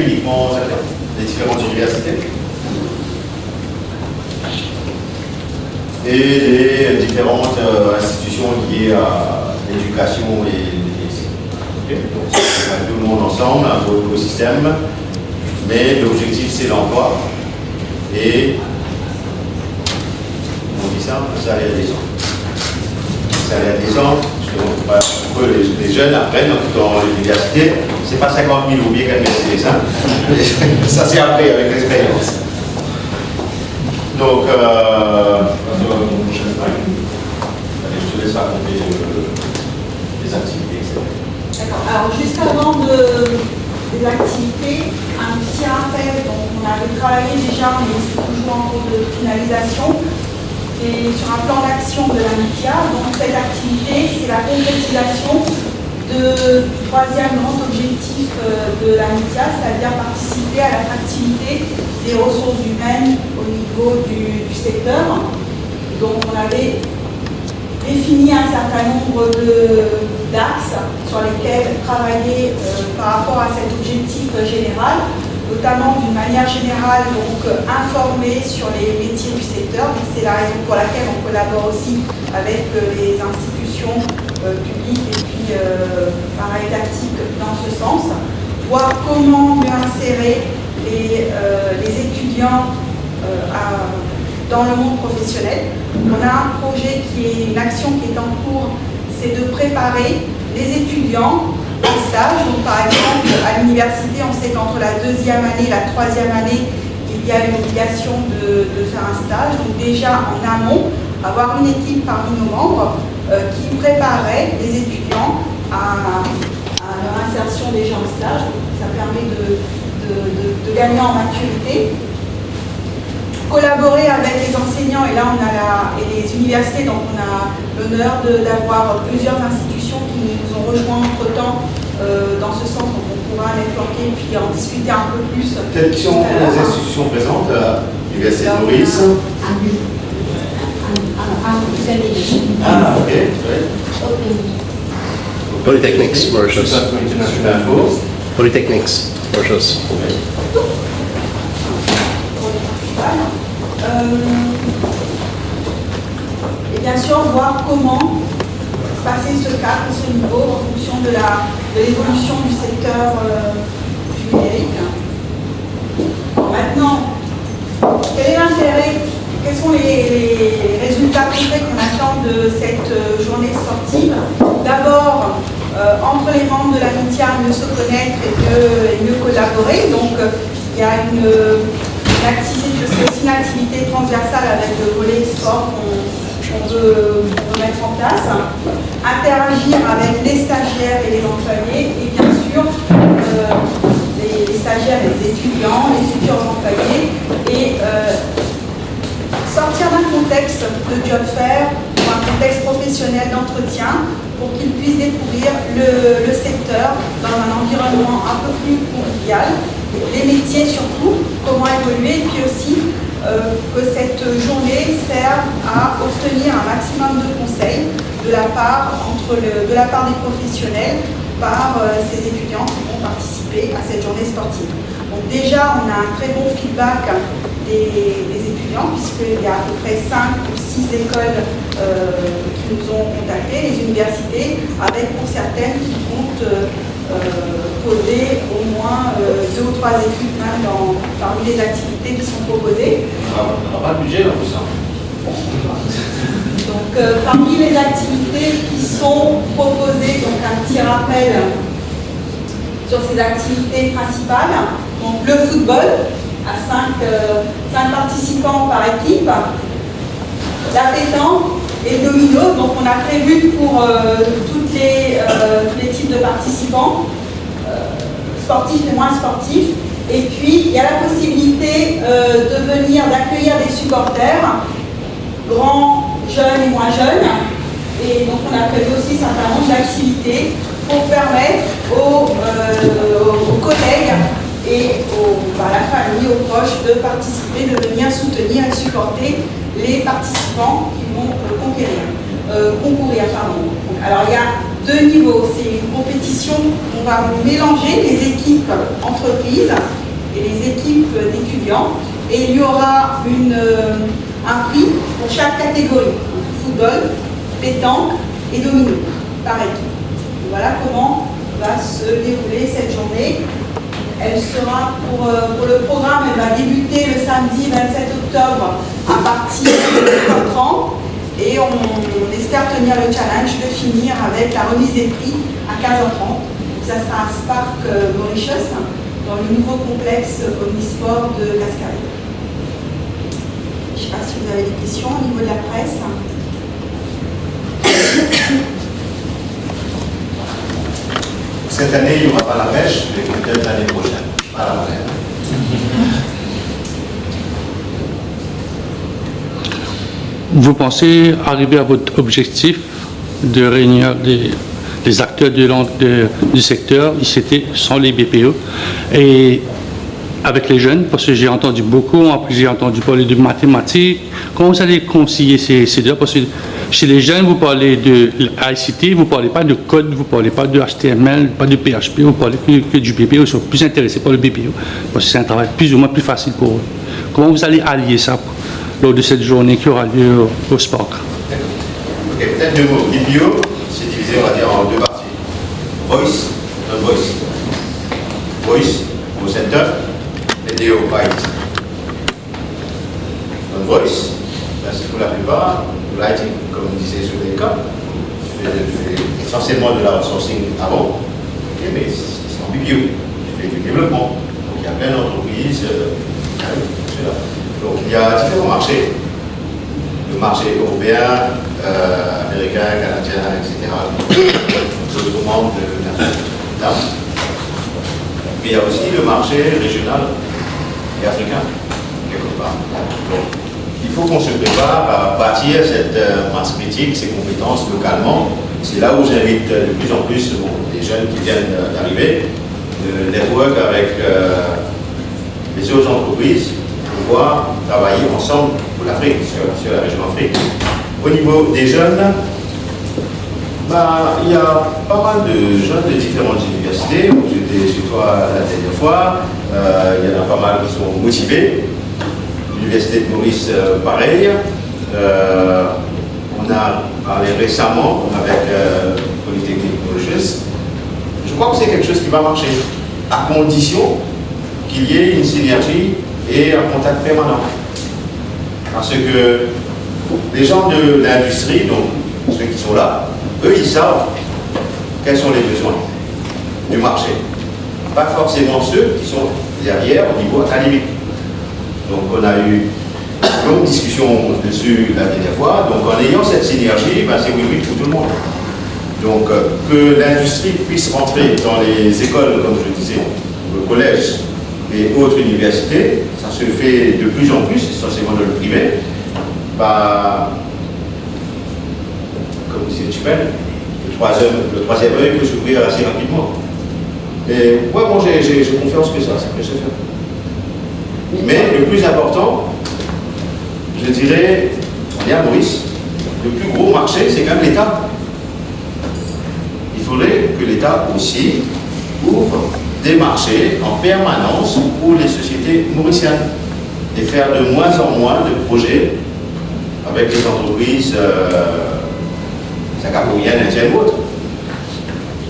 uniquement les différentes universités et les différentes institutions liées à l'éducation et l'éducation. Donc, tout le monde ensemble, un beau écosystème, mais l'objectif c'est l'emploi et on dit ça, un salaire décent. Salaire décent, que les jeunes apprennent dans l'université, c'est pas 50 000 ou bien qu'à Mercedes, hein. Ça c'est après avec l'expérience. Donc, je te laisse raconter les activités, etc. D'accord. Alors, juste avant des activités, un petit rappel. Donc, on avait travaillé déjà, mais c'est toujours en cours de finalisation, et sur un plan d'action de la MITIA. Donc, cette activité, c'est la concrétisation du troisième grand objectif de la MITIA, c'est-à-dire participer à l'attractivité des ressources humaines au niveau du secteur. Donc, on avait défini un certain nombre d'axes sur lesquels travailler par rapport à cet objectif général, notamment d'une manière générale, donc informer sur les métiers du secteur. C'est la raison pour laquelle on collabore aussi avec les institutions publiques et puis pareil tactique dans ce sens, voir comment mieux insérer les étudiants dans le monde professionnel. On a un projet qui est une action qui est en cours, c'est de préparer les étudiants en stage. Donc, par exemple, à l'université, on sait qu'entre la deuxième année et la troisième année, il y a une obligation de faire un stage. Donc déjà en amont, avoir une équipe parmi nos membres qui préparerait les étudiants à leur insertion déjà en stage. Donc, ça permet de gagner en maturité. Collaborer avec les enseignants, et là on a et les universités, donc on a l'honneur d'avoir plusieurs institutions qui nous ont rejoints entre-temps dans ce sens, donc on pourra les planter puis en discuter un peu plus. Quelles sont les institutions présentes à l'Université de Maurice? Ah, ok. Polytechnics, Mauritius. International Force. Polytechnics, Mauritius. Et bien sûr, voir comment passer ce cap, ce niveau, en fonction de l'évolution du secteur du numérique. Maintenant, quel est l'intérêt, quels sont les résultats concrets qu'on attend de cette journée sportive? D'abord, entre les membres de la MITIA, mieux se connaître et mieux collaborer. Donc, il y a c'est aussi une activité transversale avec le volet sport qu'on veut mettre en place. Interagir avec les stagiaires et les employés et bien sûr les stagiaires et les étudiants, les futurs employés et sortir d'un contexte de job fair ou un contexte professionnel d'entretien pour qu'ils puissent découvrir le secteur dans un environnement un peu plus convivial. Les métiers surtout, comment évoluer, et puis aussi que cette journée serve à obtenir un maximum de conseils de la part des professionnels par ces étudiants qui vont participer à cette journée sportive. Donc déjà, on a un très bon feedback des étudiants, puisqu'il y a à peu près 5 ou 6 écoles qui nous ont contactés, les universités, avec pour certaines qui comptent poser au moins 2 ou 3 équipes même parmi les activités qui sont proposées. On n'a pas de budget là pour ça. Donc parmi les activités qui sont proposées, donc un petit rappel sur ces activités principales. Donc le football à 5 participants par équipe, la pétanque et le domino. Donc on a prévu pour tous les types de participants, sportifs et moins sportifs. Et puis il y a la possibilité d'accueillir des supporters, grands, jeunes et moins jeunes. Et donc on a prévu aussi un certain nombre d'activités pour permettre aux collègues et à la famille, aux proches de participer, de venir soutenir et supporter les participants qui vont concourir. Alors il y a 2 niveaux, c'est une compétition compétition, on va mélanger les équipes entreprises et les équipes d'étudiants. Et il y aura un prix pour chaque catégorie, football, pétanque et domino, par équipe. Voilà comment va se dérouler cette journée. Elle sera pour le programme, elle va débuter le samedi 27 octobre à partir de 15h30 et on espère tenir le challenge de finir avec la remise des prix à 15h30. Ça sera à Spark Mauritius dans le nouveau complexe omnisport de Cascade. Je ne sais pas si vous avez des questions au niveau de la presse. Cette année, il n'y aura pas la pêche, mais peut-être l'année prochaine. Pas la monnaie. Vous pensez arriver à votre objectif de réunir les acteurs du secteur ICT sans les BPO et avec les jeunes, parce que j'ai entendu beaucoup, après j'ai entendu parler de mathématiques. Comment vous allez concilier ces deux? Parce que chez les jeunes, vous parlez de l'ICT, vous ne parlez pas de code, vous ne parlez pas de HTML, pas de PHP, vous parlez que du BPO, ils sont plus intéressés par le BPO, parce que c'est un travail plus ou moins plus facile pour eux. Comment vous allez allier ça lors de cette journée qui aura lieu au Spark? Ok, peut-être deux mots. BPO, c'est divisé, on va dire, en deux parties. Voice, non-voice. Voice, au center, vidéo, byte. Non-voice, c'est pour la plupart de l'IT, comme on disait sur les cas. Je fais essentiellement de la outsourcing avant, okay, mais c'est en BPO. Je fais du développement. Donc il y a plein d'entreprises qui arrivent. Donc il y a différents marchés. Le marché européen, américain, canadien, etc. Sur le commande de l'État. Mais il y a aussi le marché régional et africain, quelque part. Donc, il faut qu'on se prépare à bâtir cette masse critique, ces compétences localement. C'est là où j'invite de plus en plus les jeunes qui viennent d'arriver, le network avec les autres entreprises, pour pouvoir travailler ensemble pour l'Afrique, sur la région Afrique. Au niveau des jeunes, il y a pas mal de jeunes de différentes universités. J'étais chez toi la dernière fois. Il y en a pas mal qui sont motivés. L'université de Maurice, pareil. On a parlé récemment avec Polytechnique Mauritius. Je crois que c'est quelque chose qui va marcher, à condition qu'il y ait une synergie et un contact permanent. Parce que les gens de l'industrie, donc ceux qui sont là, eux, ils savent quels sont les besoins du marché. Pas forcément ceux qui sont derrière au niveau académique. Donc on a eu une longue discussion dessus la dernière fois. Donc en ayant cette synergie, c'est win-win pour tout le monde. Donc que l'industrie puisse rentrer dans les écoles, comme je disais, le collège et autres universités, ça se fait de plus en plus, essentiellement dans le privé. Comme disait Chipel, le troisième œil peut s'ouvrir assez rapidement. Et moi, j'ai confiance que ça peut se faire. Mais le plus important, je dirais, on est à Maurice, le plus gros marché, c'est quand même l'État. Il faudrait que l'État aussi ouvre des marchés en permanence pour les sociétés mauriciennes et faire de moins en moins de projets avec les entreprises singapouriennes, indiennes ou autres.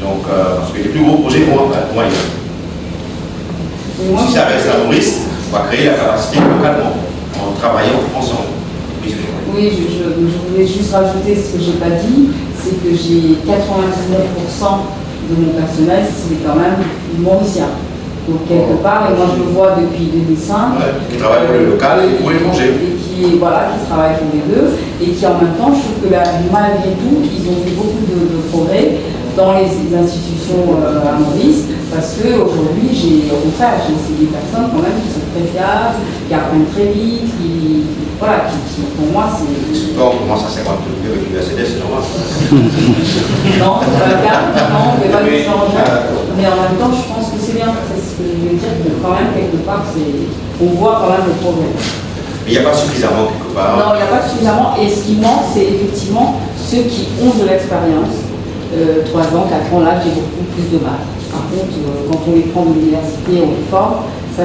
Donc, parce que les plus gros projets vont ailleurs. Si ça reste à Maurice, on va créer la capacité localement, en travaillant ensemble. Oui, je voulais juste rajouter ce que je n'ai pas dit, c'est que j'ai 99% de mon personnel, c'est quand même mauricien. Donc quelque part, et moi je le vois depuis 2005. Ouais, qui travaille pour le local et pour l'étranger. Et qui travaille pour les deux, et qui en même temps, je trouve que malgré tout, ils ont fait beaucoup de progrès dans les institutions à Maurice, parce qu'aujourd'hui, au contraire, j'ai des personnes quand même qui sont très fiables, qui apprennent très vite, qui pour moi, c'est... Bon, on commence à 50 avec une Mercedes, c'est normal. Non, c'est pas le cas, non, on ne fait pas de changement. Mais en même temps, je pense que c'est bien, c'est ce que je veux dire, que quand même, quelque part, on voit quand même le progrès. Mais il n'y a pas suffisamment quelque part. Non, il n'y a pas suffisamment, et ce qui manque, c'est effectivement ceux qui ont de l'expérience, 3 ans, 4 ans, là, j'ai beaucoup plus de mal. Par contre, quand on les prend de l'université, on les forme, ça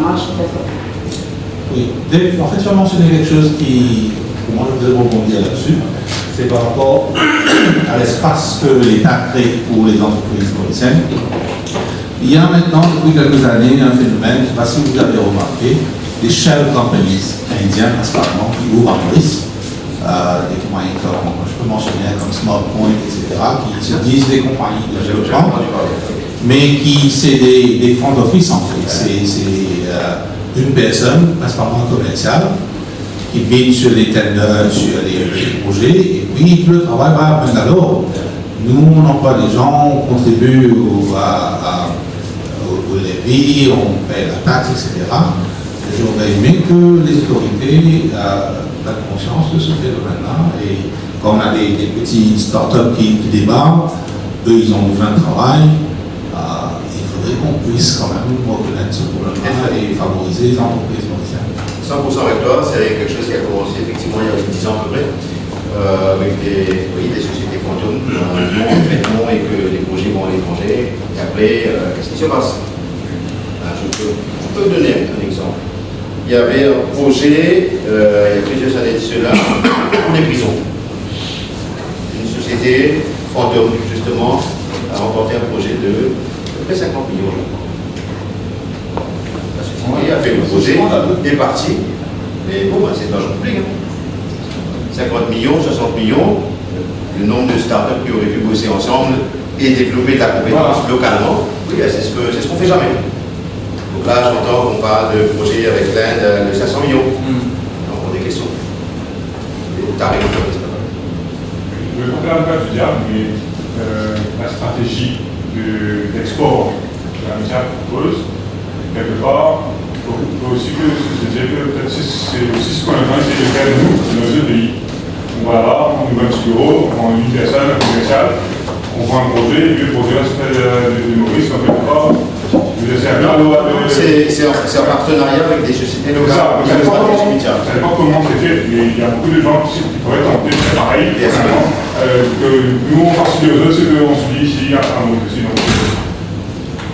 marche très fort. Oui, Dave, en fait, tu as mentionné quelque chose qui, pour moi, je voudrais rebondir là-dessus. C'est par rapport à l'espace que l'État crée pour les entreprises mauriciennes. Il y a maintenant, depuis quelques années, un phénomène, je ne sais pas si vous avez remarqué, des shell companies indiens, principalement, qui ouvrent en Maurice, des compagnies comme, je peux mentionner, comme SmallPoint, etc., qui se disent des compagnies de développement, mais qui, c'est des fonds d'office, en fait. C'est une personne, principalement un commercial, qui bide sur les tenders, sur les projets, et puis le travail va à Bangalore. Nous, on emploie des gens, on contribue au levy, on paie la taxe, etc. J'aurais aimé que les autorités prennent conscience de ce phénomène-là, et quand on a des petits startups qui débarquent, eux, ils ont besoin de travail. Il faudrait qu'on puisse quand même reconnaître ce problème-là et favoriser les entreprises mauriciennes. 100% avec toi, c'est quelque chose qui a commencé effectivement il y a 10 ans à peu près, avec des sociétés fantômes complètement et que les projets vont à l'étranger. Et après, qu'est-ce qui se passe? Je peux donner un exemple. Il y avait un projet, il y a plusieurs années de cela, pour les prisons. Une société fantôme, justement, a remporté un projet de à peu près 50 millions. La société a fait le projet, est parti, mais bon, c'est pas compliqué. 50 millions, 60 millions, le nombre de startups qui auraient pu bosser ensemble et développer de la compétence localement, oui, c'est ce qu'on fait jamais. Donc là, j'entends qu'on parle de projet avec l'Inde de 500 millions. Donc, on a des questions. Tarif, je vais pas faire le cas du diable, mais la stratégie d'export que la média propose, quelque part, il faut aussi que se dire que peut-être c'est aussi ce qu'on a besoin de faire nous, dans nos deux pays. On va là, on ouvre un petit bureau, on prend une personne, un commercial, on prend un projet, et puis le projet se fait de Maurice, on fait pas. C'est un partenariat avec des sociétés locales. Ça dépend comment c'est fait, mais il y a beaucoup de gens qui pourraient tenter de faire pareil. Que nous, on participe aux autres, c'est qu'on se dit ici, à un autre aussi.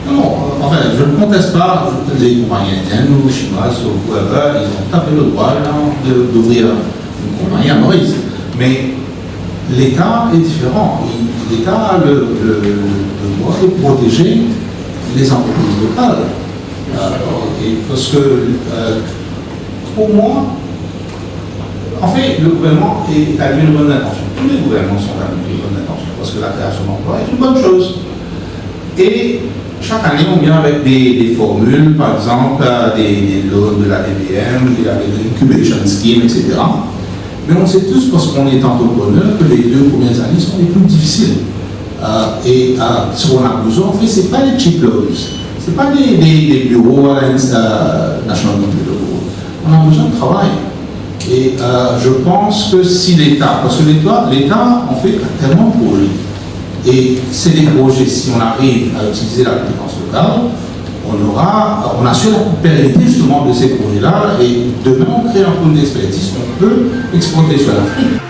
Non, enfin, je ne conteste pas les compagnies indiennes ou chinoises ou whoever, ils ont tout à fait le droit d'ouvrir une compagnie à Maurice. Mais l'État est différent. L'État a le droit de protéger les entreprises locales. Parce que, pour moi, en fait, le gouvernement est à une bonne intention. Tous les gouvernements sont à une bonne intention, parce que la création d'emplois est une bonne chose. Et chaque année, on vient avec des formules, par exemple, des loans de la DBM, de la Incubation Scheme, etc. Mais on sait tous, parce qu'on est entrepreneur, que les 2 premières années sont les plus difficiles. Ce qu'on a besoin, en fait, ce n'est pas des cheap loans, ce n'est pas des bureaux à National Computer. On a besoin de travail. Et je pense que si l'État, parce que l'État, en fait, a tellement de projets. Et c'est des projets, si on arrive à utiliser la compétence locale, on assure la pérennité justement de ces projets-là. Et demain, on crée un pôle d'expertise qu'on peut exploiter sur l'Afrique.